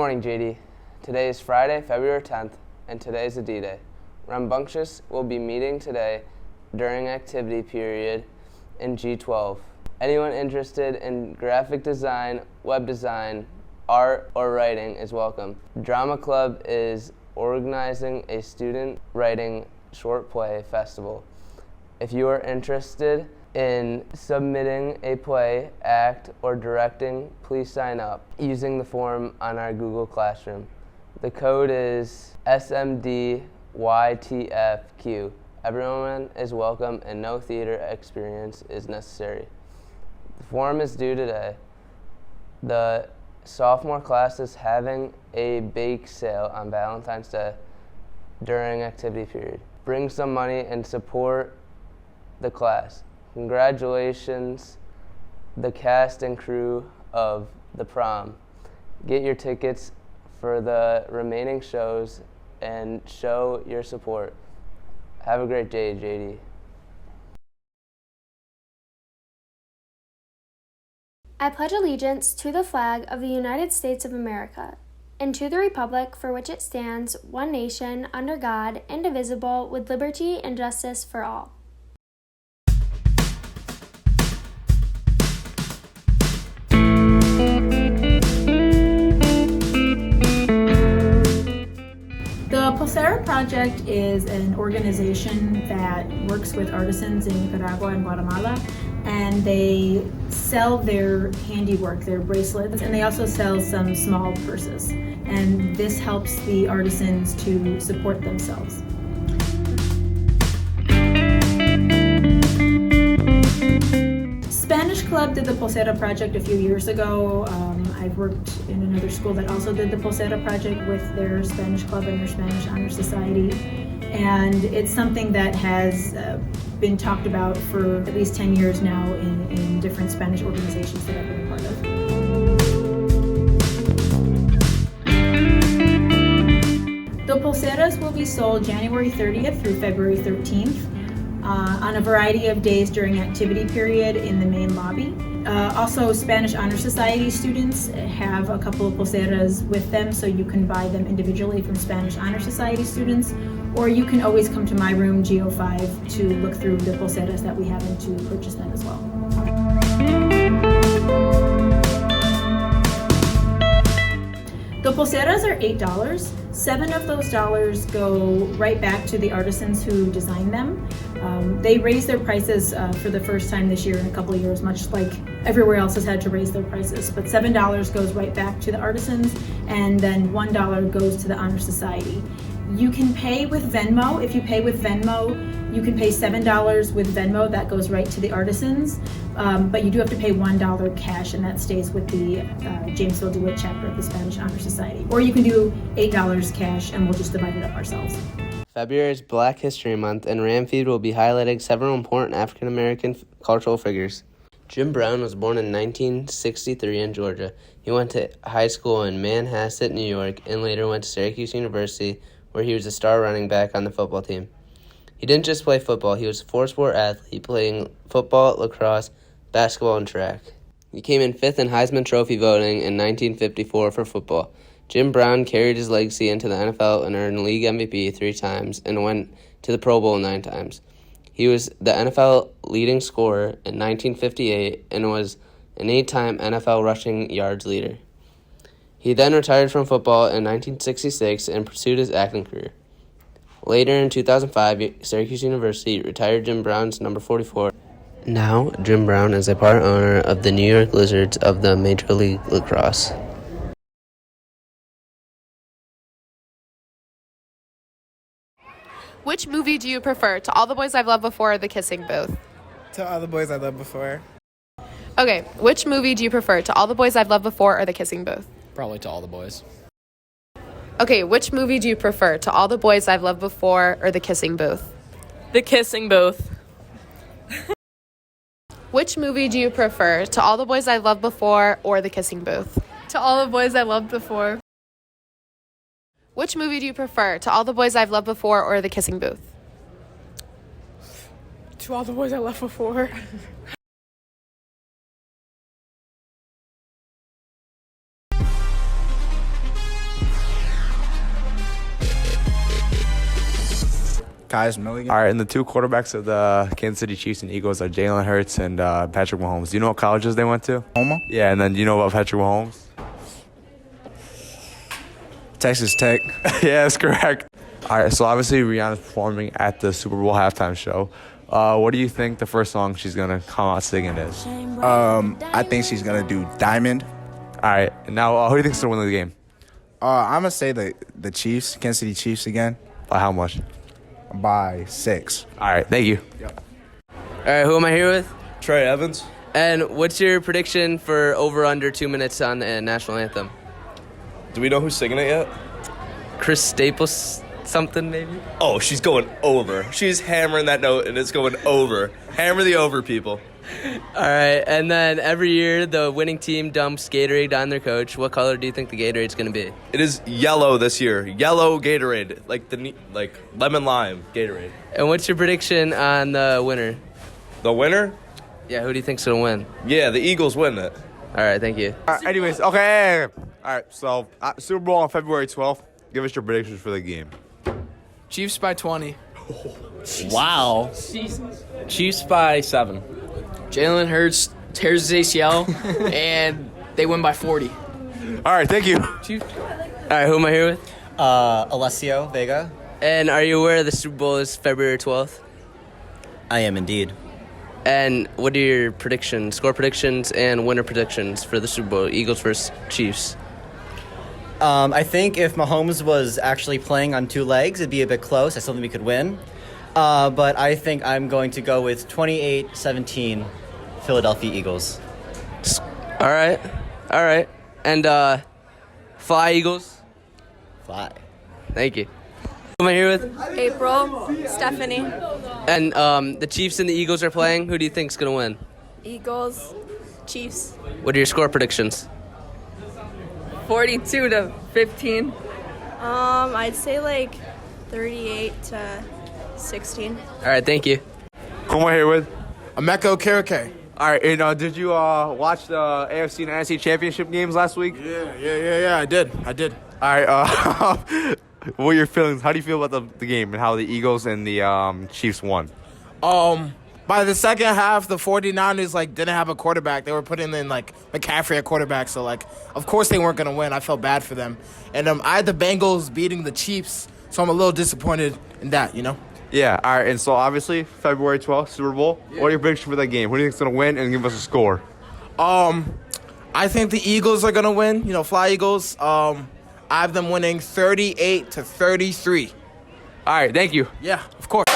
morning, JD. Today is Friday, February 10th, and today is the D-Day. Rambunctious will be meeting today during activity period in G12. Anyone interested in graphic design, web design, art, or writing is welcome. Drama Club is organizing a student writing short play festival. If you are interested in submitting a play, act, or directing, please sign up using the form on our Google Classroom. The code is SMDYTFQ. Everyone is welcome and no theater experience is necessary. The form is due today. The sophomore class is having a bake sale on Valentine's Day during activity period. Bring some money and support the class. Congratulations, the cast and crew of The Prom. Get your tickets for the remaining shows and show your support. Have a great day, JD. I pledge allegiance to the flag of the United States of America and to the republic for which it stands, one nation, under God, indivisible, with liberty and justice for all. The Pulsera Project is an organization that works with artisans in Nicaragua and Guatemala, and they sell their handiwork, their bracelets, and they also sell some small purses. And this helps the artisans to support themselves. Spanish Club did the Pulsera Project a few years ago. I've worked in another school that also did the Pulsera Project with their Spanish Club and their Spanish Honor Society. And it's something that has been talked about for at least 10 years now in different Spanish organizations that I've been a part of. The Pulseras will be sold January 30th through February 13th. On a variety of days during activity period in the main lobby. Also, Spanish Honor Society students have a couple of pulseras with them, so you can buy them individually from Spanish Honor Society students, or you can always come to my room, GO5, to look through the pulseras that we have and to purchase them as well. The pulseras are $8. 7 of those dollars go right back to the artisans who designed them. They raised their prices for the first time this year in a couple of years, much like everywhere else has had to raise their prices. But $7 goes right back to the artisans, and then $1 goes to the Honor Society. You can pay with Venmo. If you pay with Venmo, you can pay $7 with Venmo. That goes right to the artisans. But you do have to pay $1 cash, and that stays with the Jamesville DeWitt chapter of the Spanish Honor Society. Or you can do $8 cash, and we'll just divide it up ourselves. February is Black History Month, and Ramfeed will be highlighting several important African-American cultural figures. Jim Brown was born in 1963 in Georgia. He went to high school in Manhasset, New York, and later went to Syracuse University, where he was a star running back on the football team. He didn't just play football, he was a four-sport athlete, playing football, lacrosse, basketball, and track. He came in 5th in Heisman Trophy voting in 1954 for football. Jim Brown carried his legacy into the NFL and earned league MVP 3 times and went to the Pro Bowl 9 times. He was the NFL leading scorer in 1958 and was an 8-time NFL rushing yards leader. He then retired from football in 1966 and pursued his acting career. Later in 2005, Syracuse University retired Jim Brown's number 44. Now, Jim Brown is a part owner of the New York Lizards of the Major League Lacrosse. Which movie do you prefer, To All the Boys I've Loved Before or The Kissing Booth? To All the Boys I Loved Before. Okay, which movie do you prefer, To All the Boys I've Loved Before or The Kissing Booth? Probably To All the Boys. Okay, which movie do you prefer, To All the Boys I've Loved Before or The Kissing Booth? The Kissing Booth. Which movie do you prefer, To All the Boys I've Loved Before or The Kissing Booth? To All the Boys I Loved Before. Which movie do you prefer, To All the Boys I've Loved Before or The Kissing Booth? To All the Boys I Loved Before. Kaius Milligan. All right, and the two quarterbacks of the Kansas City Chiefs and Eagles are Jalen Hurts and Patrick Mahomes. Do you know what colleges they went to? Homo? Yeah, and then do you know about Patrick Mahomes? Texas Tech. Yeah, that's correct. All right, so obviously Rihanna's performing at the Super Bowl halftime show. What do you think the first song she's going to come out singing is? I think she's going to do Diamond. All right, and now who do you think's going to win the game? I'm going to say the Chiefs, Kansas City Chiefs again. By how much? By 6. All right, thank you. All right, who am I here with? Trey Evans. And what's your prediction for over under 2 minutes on the national anthem? Do we know who's singing it yet? Chris Staples something maybe? Oh, she's going over. She's hammering that note, and it's going over. Hammer the over, people. All right, and then every year the winning team dumps Gatorade on their coach. What color do you think the Gatorade's going to be? It is yellow this year. Yellow Gatorade, like lemon lime Gatorade. And what's your prediction on the winner? The winner? Yeah, who do you think's going to win? Yeah, the Eagles win it. All right, thank you. Anyways, okay. All right, so Super Bowl on February 12th. Give us your predictions for the game. Chiefs by 20. Wow. Chiefs by 7. Jalen Hurts tears his ACL, and they win by 40. All right, thank you. Chiefs. All right, who am I here with? Alessio Vega. And are you aware the Super Bowl is February 12th? I am indeed. And what are your predictions, score predictions, and winner predictions for the Super Bowl, Eagles versus Chiefs? I think if Mahomes was actually playing on two legs, it'd be a bit close. I still think we could win. But I think I'm going to go with 28-17 Philadelphia Eagles. All right. And fly, Eagles. Fly. Thank you. Who am I here with? April, Stephanie. And the Chiefs and the Eagles are playing. Who do you think's going to win? Eagles, Chiefs. What are your score predictions? 42-15. I'd say like 38-16. All right, thank you. Who am I here with? Emeka Okeke. All right, and did you watch the AFC and NFC championship games last week? Yeah, I did. All right, what are your feelings? How do you feel about the game and how the Eagles and the Chiefs won? By the second half, the 49ers didn't have a quarterback. They were putting in McCaffrey at quarterback, so of course they weren't gonna win. I felt bad for them, and I had the Bengals beating the Chiefs, so I'm a little disappointed in that. Yeah, all right, and so obviously February 12th, Super Bowl. Yeah. What are your predictions for that game? Who do you think's gonna win, and give us a score? I think the Eagles are gonna win. Fly Eagles. I have them winning 38-33. All right, thank you. Yeah, of course.